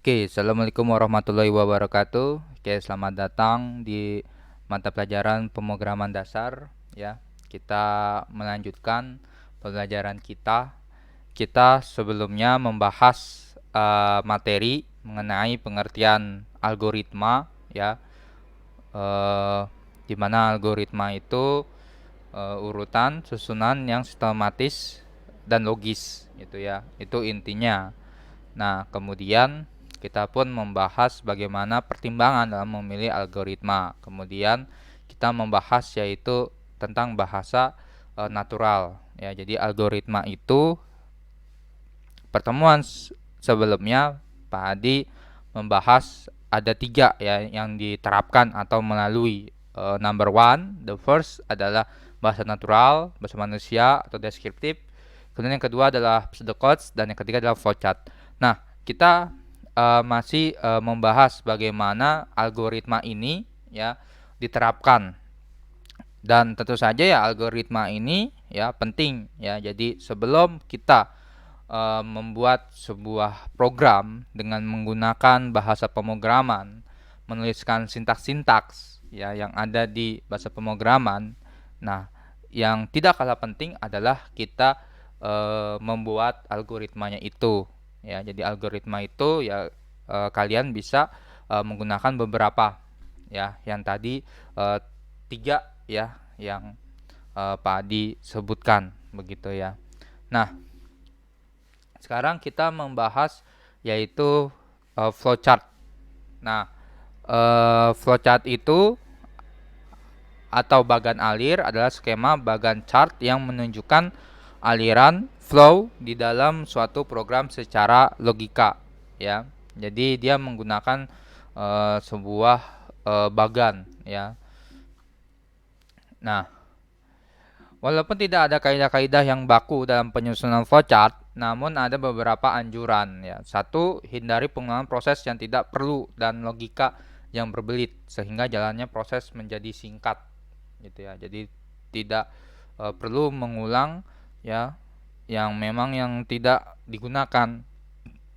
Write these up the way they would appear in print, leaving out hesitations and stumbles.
Oke, assalamualaikum warahmatullahi wabarakatuh. Oke, selamat datang di mata pelajaran pemrograman dasar. Ya, kita melanjutkan pembelajaran kita. Kita sebelumnya membahas materi mengenai pengertian algoritma, ya, eh, di mana algoritma itu urutan susunan yang sistematis dan logis, gitu ya. Itu intinya. Nah, kemudian kita pun membahas bagaimana pertimbangan dalam memilih algoritma. Kemudian kita membahas yaitu tentang bahasa natural. Ya, jadi algoritma itu pertemuan sebelumnya Pak Adi membahas ada 3 ya yang diterapkan atau melalui. Number one, the first adalah bahasa natural, bahasa manusia atau deskriptif. Kemudian yang kedua adalah pseudocodes dan yang ketiga adalah flowchart. Nah, kita masih membahas bagaimana algoritma ini ya diterapkan, dan tentu saja ya algoritma ini ya penting ya. Jadi sebelum kita membuat sebuah program dengan menggunakan bahasa pemrograman, menuliskan sintaks-sintaks ya yang ada di bahasa pemrograman. Nah, yang tidak kalah penting adalah kita membuat algoritmanya itu ya. Jadi algoritma itu ya kalian bisa menggunakan beberapa ya yang tadi 3 ya yang Pak Adi sebutkan begitu ya. Nah, sekarang kita membahas yaitu flowchart. Nah, flowchart itu atau bagan alir adalah skema bagan chart yang menunjukkan aliran flow di dalam suatu program secara logika ya. Jadi dia menggunakan sebuah bagan ya. Nah, walaupun tidak ada kaidah-kaidah yang baku dalam penyusunan flowchart, namun ada beberapa anjuran ya. Satu, hindari penggunaan proses yang tidak perlu dan logika yang berbelit sehingga jalannya proses menjadi singkat gitu ya. Jadi tidak perlu mengulang ya yang memang yang tidak digunakan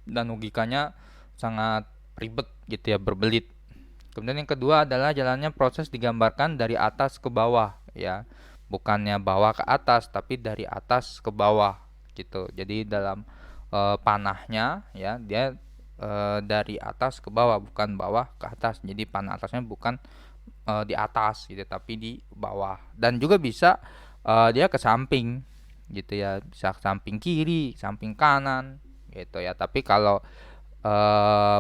dan logikanya sangat ribet gitu ya, berbelit. Kemudian yang kedua adalah jalannya proses digambarkan dari atas ke bawah ya. Bukannya bawah ke atas tapi dari atas ke bawah gitu. Jadi dalam panahnya ya dia dari atas ke bawah bukan bawah ke atas. Jadi panah atasnya bukan di atas gitu tapi di bawah. Dan juga bisa dia ke samping gitu ya. Bisa ke samping kiri, samping kanan gitu ya. Tapi kalau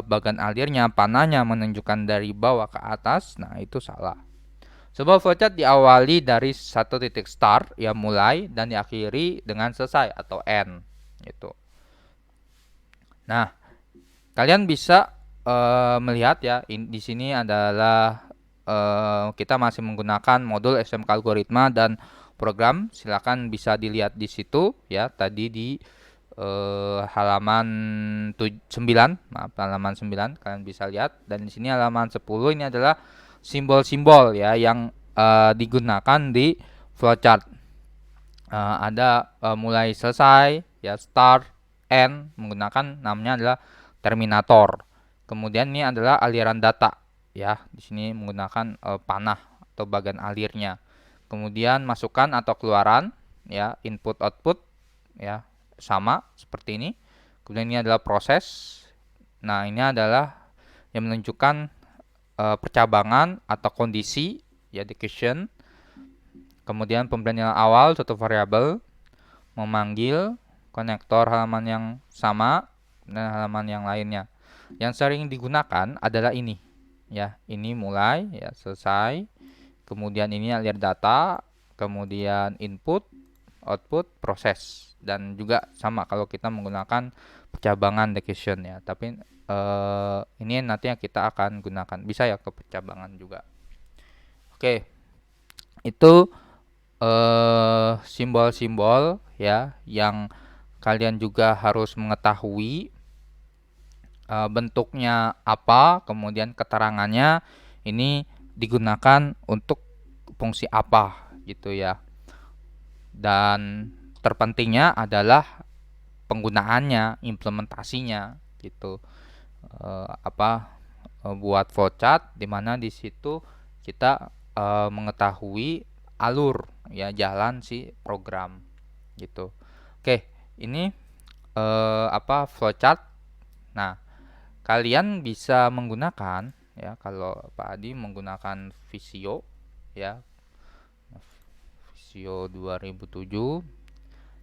bagan alirnya panahnya menunjukkan dari bawah ke atas, nah itu salah. Sebuah flowchart diawali dari satu titik start ya mulai dan diakhiri dengan selesai atau end gitu. Nah, kalian bisa melihat ya di sini adalah kita masih menggunakan modul SMK algoritma dan program. Silakan bisa dilihat di situ ya tadi di halaman 9, maaf halaman 9 kalian bisa lihat, dan di sini halaman 10 ini adalah simbol-simbol ya yang digunakan di flowchart. Ada mulai selesai ya, start, end, menggunakan namanya adalah terminator. Kemudian ini adalah aliran data ya, di sini menggunakan panah atau bagan alirnya. Kemudian masukkan atau keluaran ya, input output ya sama seperti ini. Kemudian ini adalah proses. Nah, ini adalah yang menunjukkan percabangan atau kondisi ya, decision. Kemudian pemberian awal suatu variabel, memanggil konektor halaman yang sama dan halaman yang lainnya. Yang sering digunakan adalah ini ya, ini mulai ya, selesai. Kemudian ini alir data, kemudian input, output, proses. Dan juga sama kalau kita menggunakan percabangan decision ya. Tapi ini nanti yang kita akan gunakan, bisa ya ke percabangan juga. Oke, itu simbol-simbol ya yang kalian juga harus mengetahui bentuknya apa, kemudian keterangannya ini digunakan untuk fungsi apa gitu ya. Dan terpentingnya adalah penggunaannya, implementasinya gitu. buat flowchart di mana di situ kita mengetahui alur ya jalan si program gitu. Oke, ini flowchart. Nah, kalian bisa menggunakan ya kalau Pak Adi menggunakan Visio ya, Visio 2007,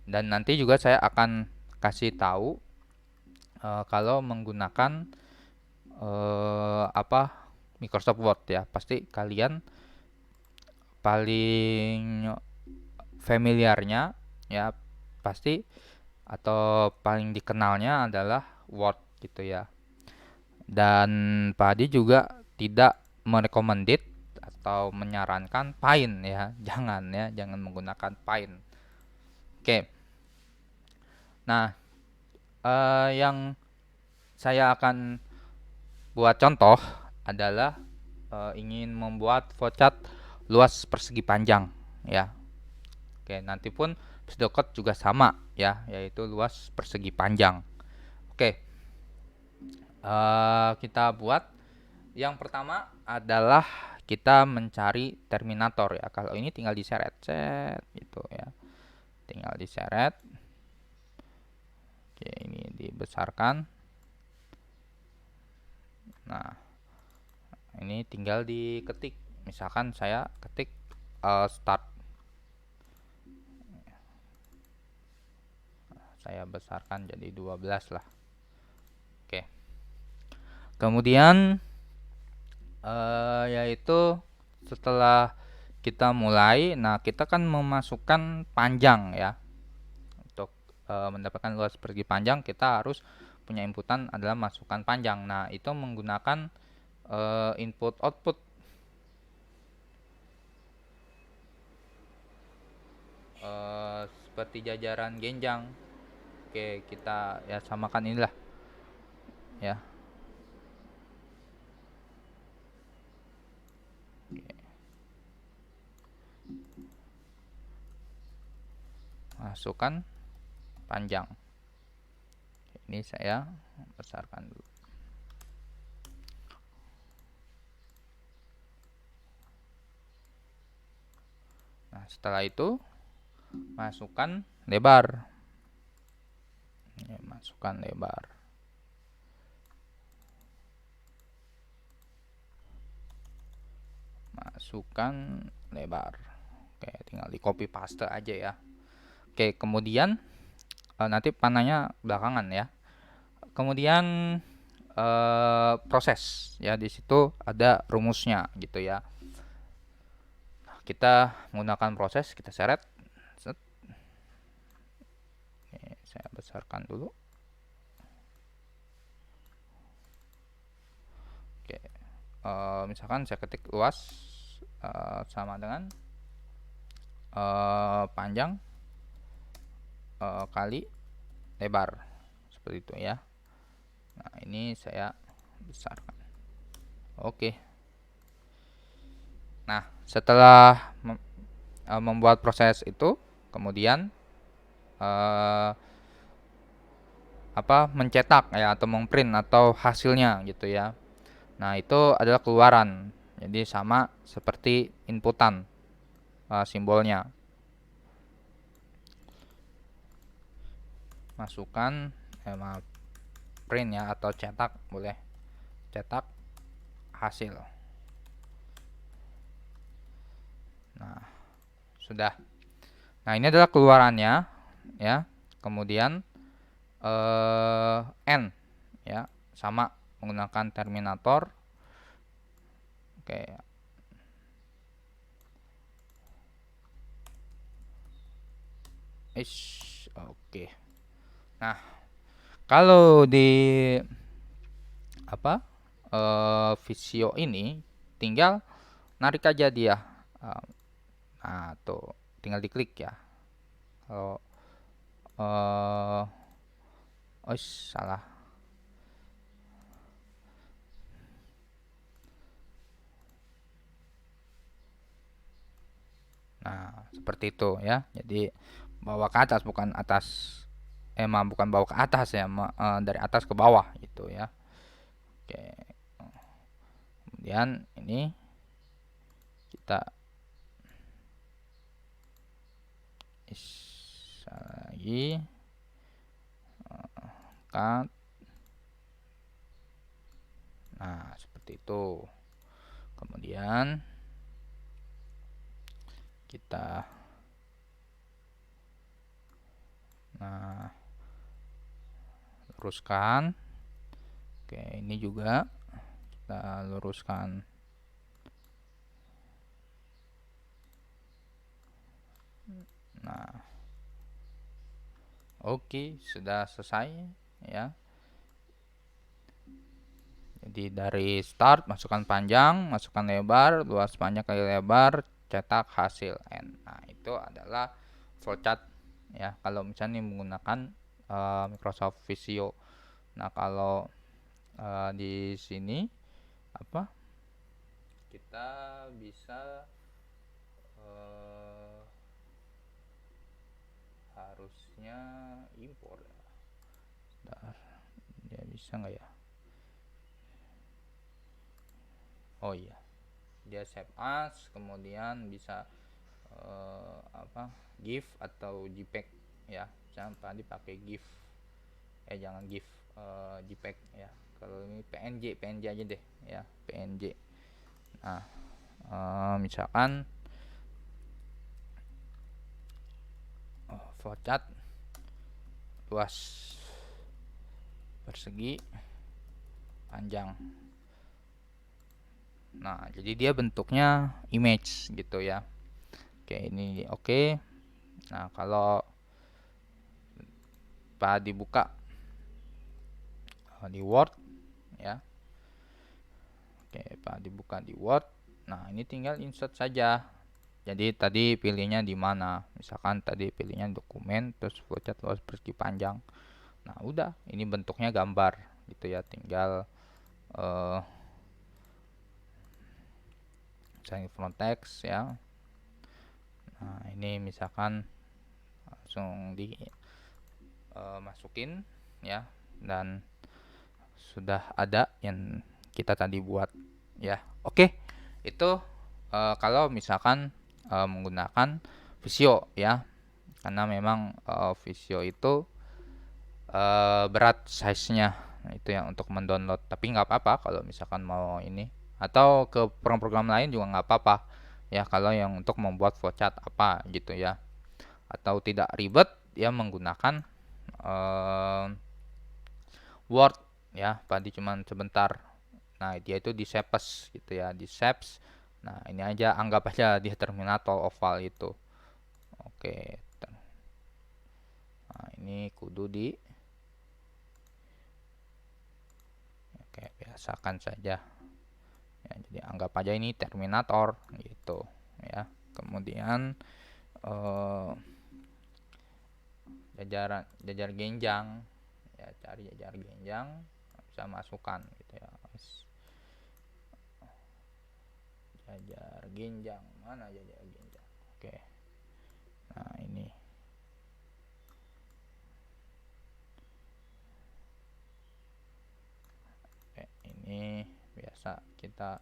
dan nanti juga saya akan kasih tahu kalau menggunakan Microsoft Word ya. Pasti kalian paling familiarnya ya pasti atau paling dikenalnya adalah Word gitu ya. Dan Pak Adi juga tidak merekomendit atau menyarankan Paint ya. Jangan ya, jangan menggunakan Paint. Oke. Nah, yang saya akan buat contoh adalah ingin membuat flowchart luas persegi panjang ya. Oke, nanti pun pseudocode juga sama ya, yaitu luas persegi panjang. Oke, kita buat. Yang pertama adalah kita mencari terminator ya. Kalau ini tinggal diseret, set gitu ya. Tinggal diseret. Oke, ini dibesarkan. Nah, ini tinggal diketik. Misalkan saya ketik start. Saya besarkan jadi 12 lah. Oke. Kemudian yaitu setelah kita mulai, nah kita kan memasukkan panjang ya. Untuk mendapatkan luas persegi panjang kita harus punya inputan adalah masukkan panjang. Nah, itu menggunakan input output seperti jajaran genjang. Oke, kita ya samakan inilah ya. Masukkan panjang. Ini saya besarkan dulu. Nah, setelah itu masukkan lebar. Ya, masukkan lebar. Masukkan lebar. Oke, tinggal di copy paste aja ya. Oke, kemudian nanti panahnya belakangan ya. Kemudian proses ya, di situ ada rumusnya gitu ya. Nah, kita menggunakan proses, kita seret. Set. Oke, saya besarkan dulu. Oke, misalkan saya ketik luas sama dengan panjang kali lebar, seperti itu ya. Nah, ini saya besarkan. Oke. Nah, setelah membuat proses itu, kemudian mencetak ya atau memprint atau hasilnya gitu ya. Nah, itu adalah keluaran. Jadi sama seperti inputan simbolnya. Masukkan print ya atau cetak boleh. Cetak hasil. Nah, sudah. Nah, ini adalah keluarannya ya. Kemudian N ya, sama menggunakan terminator. Oke. Oke. Nah, kalau di Visio ini tinggal narik aja dia. Nah, tuh tinggal diklik ya. Kalau salah. Nah, seperti itu ya. Jadi bawa ke atas, bukan atas, bukan bawa ke atas ya, dari atas ke bawah gitu ya. Oke, kemudian ini kita lagi cut. Nah, seperti itu. Kemudian kita luruskan. Oke, ini juga kita luruskan. Nah, oke, sudah selesai ya. Jadi dari start masukkan panjang, masukkan lebar, luas panjang kali lebar, cetak hasil N. Nah, itu adalah flowchart ya kalau misalnya menggunakan Microsoft Visio. Nah, kalau di sini apa? Kita bisa harusnya impor ya. Dia bisa nggak ya? Oh iya, dia save as, kemudian bisa GIF atau JPEG ya. Jangan dipakai GIF, jangan GIF, JPEG ya. Kalau ini PNG aja deh ya, PNG. Nah, misalkan flowchart luas persegi panjang. Nah, jadi dia bentuknya image gitu ya. Oke, ini oke. Nah, kalau dibuka di Word ya. Oke, dibuka di Word. Nah, ini tinggal insert saja. Jadi tadi pilihnya di mana? Misalkan tadi pilihnya dokumen, terus flowchart luas persegi panjang. Nah, udah, ini bentuknya gambar gitu ya. Tinggal misalnya front text ya. Nah, ini misalkan langsung di masukin ya, dan sudah ada yang kita tadi buat ya. Oke, itu kalau misalkan menggunakan Visio ya, karena memang Visio itu berat size-nya. Nah, itu yang untuk mendownload, tapi nggak apa-apa kalau misalkan mau ini, atau ke program-program lain juga nggak apa-apa ya, kalau yang untuk membuat flowchart apa gitu ya, atau tidak ribet ya menggunakan Word ya, tadi cuman sebentar. Nah, dia itu di Shapes gitu ya, di Shapes. Nah, ini aja, anggap aja di Terminator oval itu. Oke. Nah, ini kudu di oke, biasakan saja. Ya, jadi anggap aja ini Terminator gitu ya. Kemudian jajar genjang ya, cari jajar genjang, bisa masukkan gitu ya. Jajar genjang, mana jajar genjang? Oke, nah ini ini biasa kita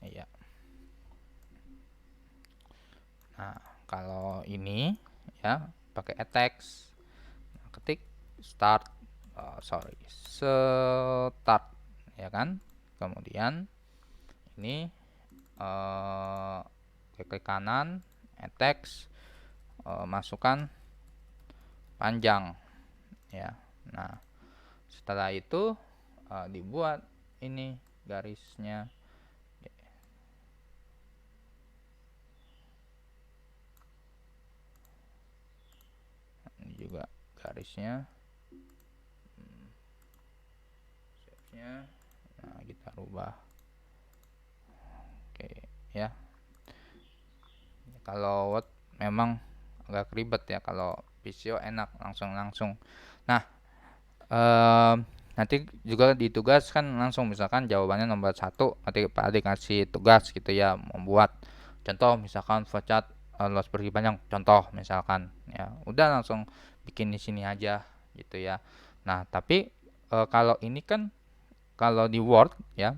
iya. Nah, kalau ini ya pakai text, ketik start start ya kan. Kemudian ini klik kanan, text, masukkan panjang ya. Nah, setelah itu dibuat ini garisnya. Ini juga garisnya. Shape-nya. Nah, kita rubah. Oke, ya. Kalau Word memang agak ribet ya, kalau Visio enak langsung. Nah, nanti juga di tugas kan langsung, misalkan jawabannya nomor 1, nanti Pak Adik kasih tugas gitu ya, membuat contoh misalkan flowchart luas persegi panjang, contoh misalkan ya, udah langsung bikin di sini aja gitu ya. Nah, tapi kalau ini kan kalau di Word ya,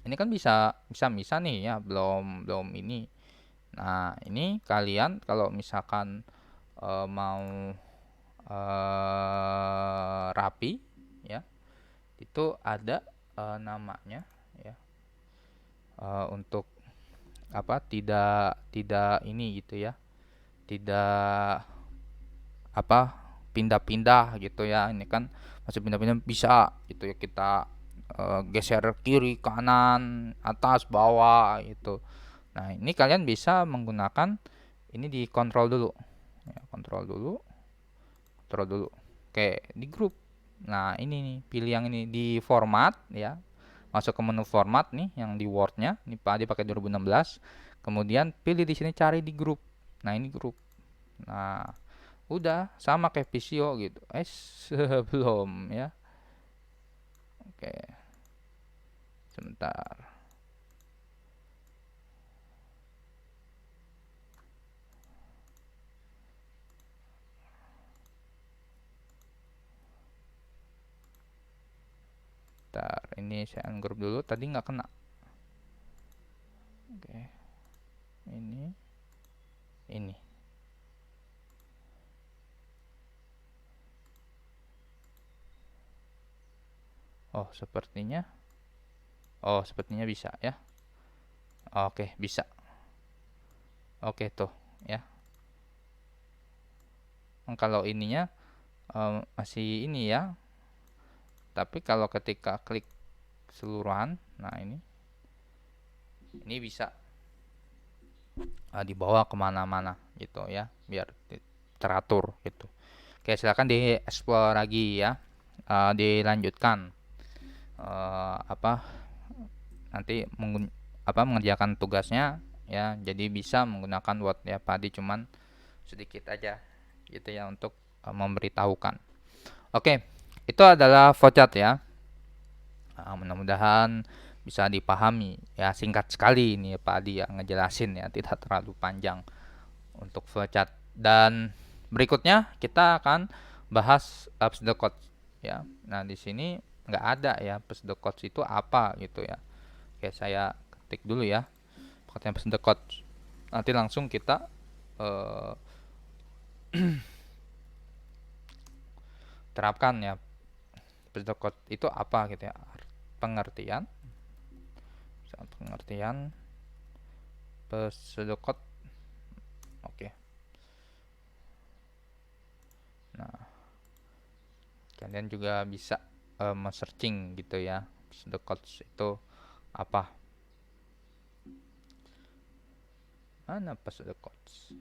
ini kan bisa nih ya, belum belum ini. Nah, ini kalian kalau misalkan mau rapi ya, itu ada namanya ya, untuk apa, tidak tidak ini gitu ya, tidak apa, pindah-pindah gitu ya. Ini kan masih pindah-pindah bisa gitu ya, kita geser kiri kanan atas bawah gitu. Nah, ini kalian bisa menggunakan ini di kontrol dulu ya, kontrol dulu oke, di grup. Nah, ini nih, pilih yang ini di format ya, masuk ke menu format nih yang di Word-nya ini Pak pakai 2016, kemudian pilih di sini cari di grup. Nah, ini grup. Nah, udah sama kayak Visio gitu. Sebelum ya. Oke, sebentar. Bentar, ini saya ungroup dulu. Tadi nggak kena. Oke, ini. Oh, sepertinya bisa ya. Oke, bisa. Oke tuh ya. Kalau ininya masih ini ya. Tapi kalau ketika klik keseluruhan, nah ini bisa dibawa kemana-mana gitu ya, biar teratur gitu. Oke, silakan di explore lagi ya. Dilanjutkan apa, nanti mengerjakan tugasnya ya, jadi bisa menggunakan Word ya Padi, cuman sedikit aja gitu ya untuk memberitahukan. Oke, itu adalah flowchart ya. Mudah-mudahan bisa dipahami ya, singkat sekali ini ya Pak Adi ya ngejelasin ya, tidak terlalu panjang untuk flowchart. Dan berikutnya kita akan bahas pseudocode ya. Nah, di sini nggak ada ya pseudocode itu apa gitu ya. Oke, saya ketik dulu ya pakai pseudocode. Nanti langsung kita eh, terapkan ya pseudocode itu apa gitu ya. Pengertian pengertian pseudocode. Oke. Nah, kalian juga bisa searching gitu ya, pseudocode itu apa. Mana pseudocode?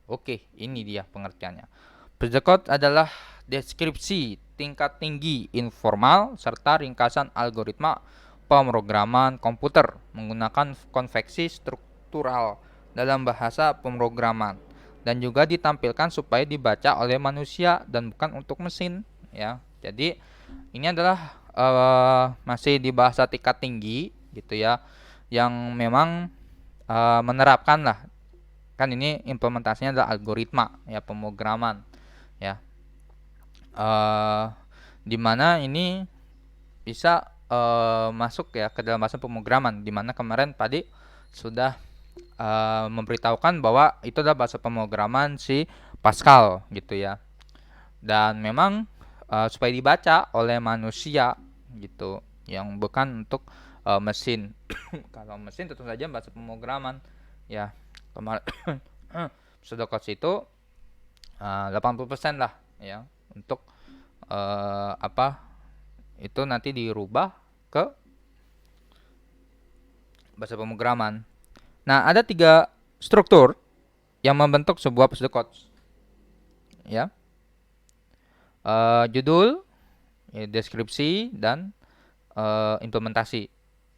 Oke, ini dia pengertiannya. Pseudocode adalah deskripsi tingkat tinggi informal serta ringkasan algoritma pemrograman komputer menggunakan konveksi struktural dalam bahasa pemrograman, dan juga ditampilkan supaya dibaca oleh manusia dan bukan untuk mesin ya. Jadi ini adalah masih di bahasa tingkat tinggi gitu ya, yang memang menerapkan lah, kan ini implementasinya adalah algoritma ya, pemrograman ya, uh, dimana ini bisa masuk ya ke dalam bahasa pemrograman, dimana kemarin tadi sudah memberitahukan bahwa itu adalah bahasa pemrograman si Pascal gitu ya, dan memang supaya dibaca oleh manusia gitu, yang bukan untuk mesin. Kalau mesin tentu saja bahasa pemrograman ya. Kemarin pseudocode itu 80% lah ya, untuk apa, itu nanti dirubah ke bahasa pemrograman. Nah, ada 3 struktur yang membentuk sebuah pseudocode ya. Judul, ya, deskripsi, dan implementasi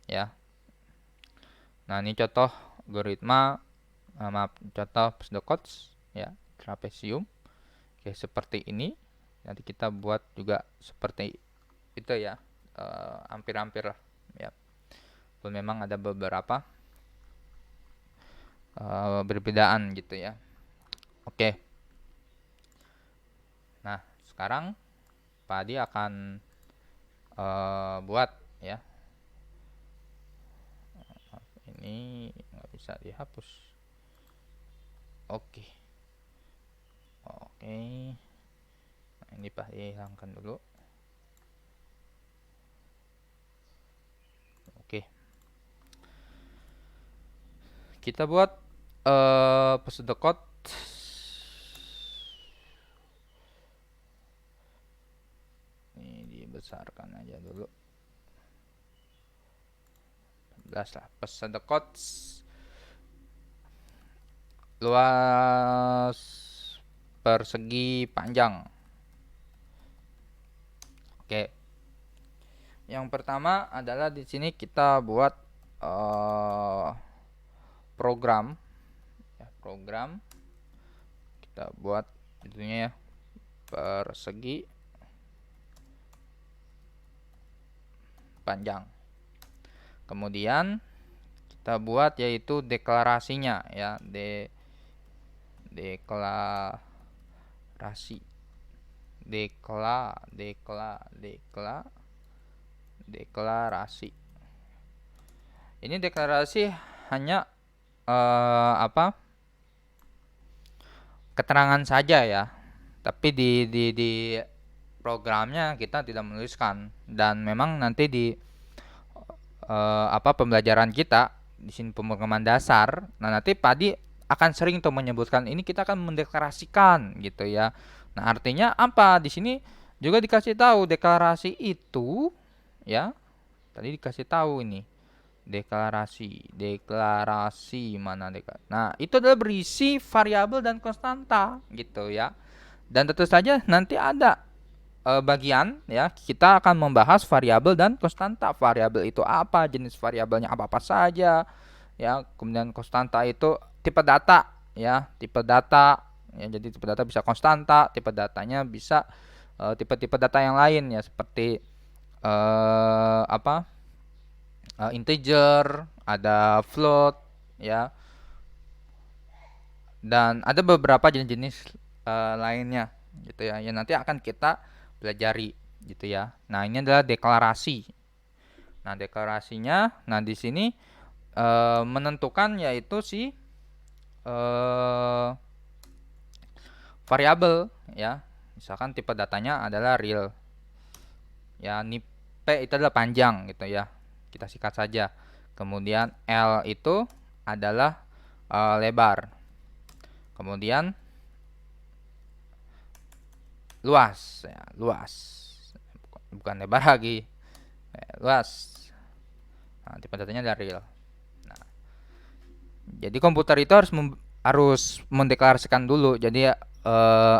ya. Nah, ini contoh algoritma, maaf, contoh pseudocodes ya, trapesium. Oke, seperti ini. Nanti kita buat juga seperti itu ya, hampir-hampir lah ya. Memang ada beberapa perbedaan gitu ya. Oke. Nah, sekarang Padi akan buat ya. Ini nggak bisa dihapus. Oke. Oke. Nah, ini Padi hilangkan dulu. Oke. Kita buat paste the code. Ini dibesarkan aja dulu. 14 lah. Paste the code luas persegi panjang. Oke. Yang pertama adalah di sini kita buat program ya, program kita buat itunya ya, persegi panjang. Kemudian kita buat yaitu deklarasinya ya, deklarasi deklarasi. Ini deklarasi hanya apa, keterangan saja ya, tapi di programnya kita tidak menuliskan. Dan memang nanti di apa, pembelajaran kita di sini pemrograman dasar, nah nanti Padi akan sering tuh menyebutkan ini kita akan mendeklarasikan gitu ya. Nah artinya apa, di sini juga dikasih tahu deklarasi itu ya, tadi dikasih tahu ini deklarasi mana deklarasi. Nah itu adalah berisi variabel dan konstanta gitu ya. Dan tentu saja nanti ada bagian ya, kita akan membahas variabel dan konstanta. Variabel itu apa, jenis variabelnya apa-apa saja ya. Kemudian konstanta itu tipe data ya, tipe data ya. Jadi tipe data bisa konstanta, tipe datanya bisa tipe-tipe data yang lain ya, seperti apa, integer, ada float ya, dan ada beberapa jenis-jenis lainnya gitu ya, yang nanti akan kita pelajari gitu ya. Nah ini adalah deklarasi. Nah deklarasinya, nah di sini menentukan yaitu si variabel ya. Misalkan tipe datanya adalah real ya, ini P itu adalah panjang gitu ya, kita sikat saja. Kemudian L itu adalah lebar. Kemudian luas ya, luas, bukan lebar lagi, luas. Nah, tipe datanya dari real. Nah, jadi komputer itu harus mendeklarasikan dulu. Jadi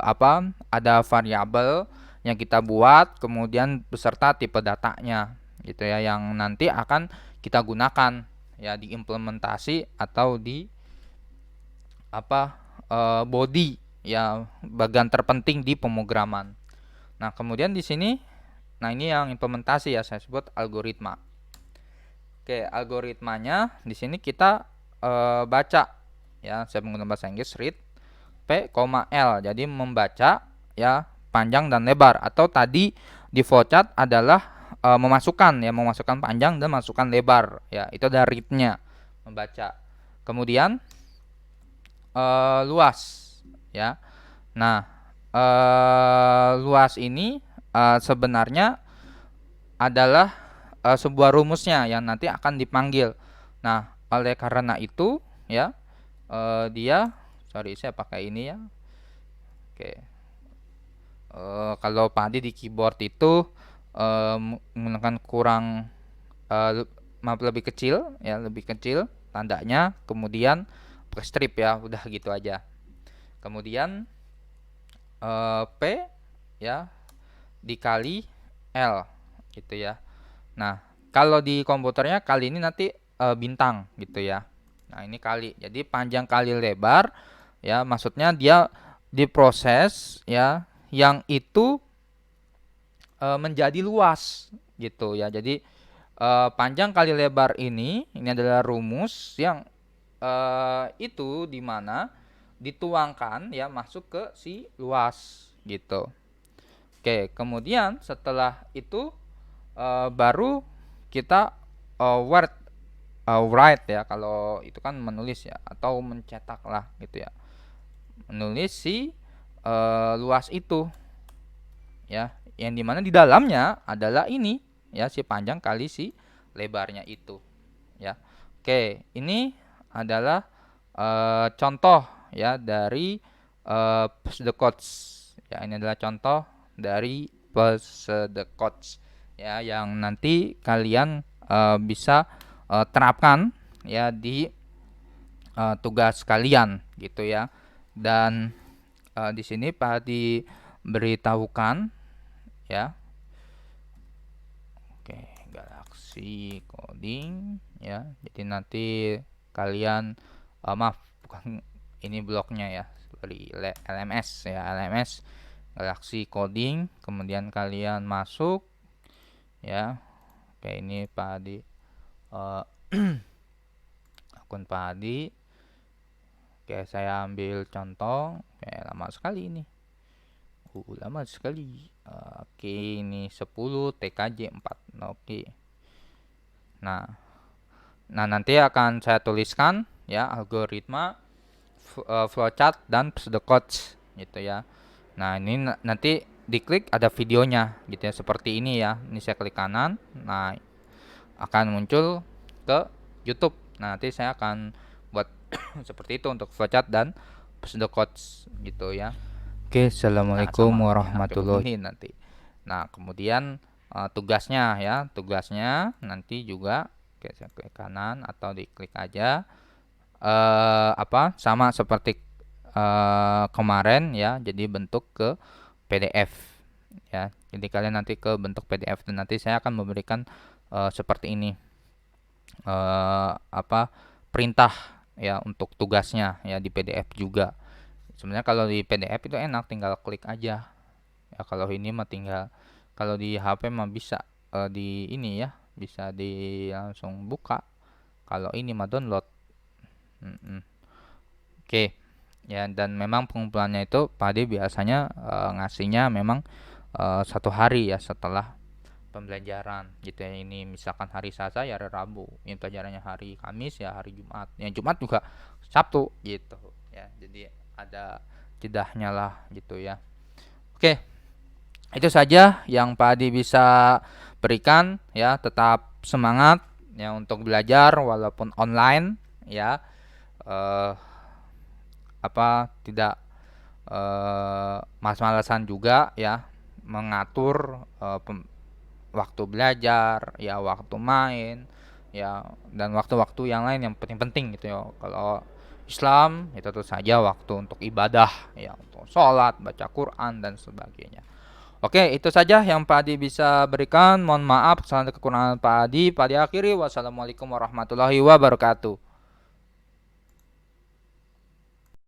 apa, ada variabel yang kita buat, kemudian beserta tipe datanya gitu ya, yang nanti akan kita gunakan ya di implementasi atau di apa, body ya, bagian terpenting di pemrograman. Nah kemudian di sini, nah ini yang implementasi ya, saya sebut algoritma. Oke, algoritmanya di sini kita baca ya, saya menggunakan bahasa Inggris, read P, L, jadi membaca ya panjang dan lebar. Atau tadi di flowchart adalah memasukkan ya, memasukkan panjang dan masukkan lebar ya, itu ada read-nya, membaca. Kemudian luas ya. Nah luas ini sebenarnya adalah sebuah rumusnya yang nanti akan dipanggil. Nah oleh karena itu ya, dia, sorry saya pakai ini ya. Oke, kalau Padi di keyboard itu menggunakan kurang maaf, lebih kecil ya, lebih kecil tandanya, kemudian pakai strip ya, udah gitu aja. Kemudian P ya dikali L gitu ya. Nah kalau di komputernya kali ini nanti bintang gitu ya. Nah ini kali, jadi panjang kali lebar ya, maksudnya dia diproses ya, yang itu menjadi luas gitu ya. Jadi panjang kali lebar ini adalah rumus yang itu dimana dituangkan ya masuk ke si luas gitu. Oke, kemudian setelah itu baru kita word write ya, kalau itu kan menulis ya atau mencetak lah gitu ya, menulis si luas itu ya, yang dimana di dalamnya adalah ini ya, si panjang kali si lebarnya itu ya. Oke, ini adalah contoh ya dari pass the codes ya. Ini adalah contoh dari pass the codes ya, yang nanti kalian bisa terapkan ya di tugas kalian gitu ya. Dan di sini Pak diberitahukan ya. Oke, Galaxy Coding ya. Jadi nanti kalian maaf, bukan ini bloknya ya, dari LMS ya, LMS Galaxy Coding. Kemudian kalian masuk ya. Oke, ini Pak Adi akun Pak Adi. Oke, saya ambil contoh. Oke, lama sekali ini. Lama sekali. Oke, ini 10 TKJ 4. Oke. Nah, nanti akan saya tuliskan ya algoritma, flowchart dan pseudocodes gitu ya. Nah, ini nanti diklik ada videonya gitu ya, seperti ini ya. Ini saya klik kanan. Nah, akan muncul ke YouTube. Nah, nanti saya akan buat seperti itu untuk flowchart dan pseudocodes gitu ya. Oke, assalamualaikum warahmatullahi nanti. Nah, kemudian tugasnya ya, tugasnya nanti juga oke, saya klik kanan atau diklik aja sama seperti kemarin ya, jadi bentuk ke PDF ya. Jadi kalian nanti ke bentuk PDF dan nanti saya akan memberikan seperti ini perintah ya untuk tugasnya ya di PDF juga. Sebenarnya kalau di PDF itu enak, tinggal klik aja. Ya kalau ini mah tinggal, kalau di HP mah bisa di ini ya, bisa di langsung buka. Kalau ini mah download. Oke. Ya, dan memang pengumpulannya itu Pak Ade biasanya ngasihnya memang 1 hari ya setelah pembelajaran gitu ya. Ini misalkan hari Selasa ya hari Rabu, ini pelajarannya hari Kamis ya hari Jumat, yang Jumat juga Sabtu gitu ya. Jadi ada jedahnya lah gitu ya. Oke, itu saja yang Pak Adi bisa berikan ya. Tetap semangat ya untuk belajar walaupun online ya. eh, Tidak malas-malasan juga ya mengatur waktu belajar ya, waktu main ya, dan waktu-waktu yang lain yang penting-penting gitu ya. Kalau Islam itu tentu saja waktu untuk ibadah ya, untuk sholat, baca Quran dan sebagainya. Oke, itu saja yang Pak Adi bisa berikan. Mohon maaf kesalahan kekurangan Pak Adi. Pak Adi akhiri. Wassalamualaikum warahmatullahi wabarakatuh.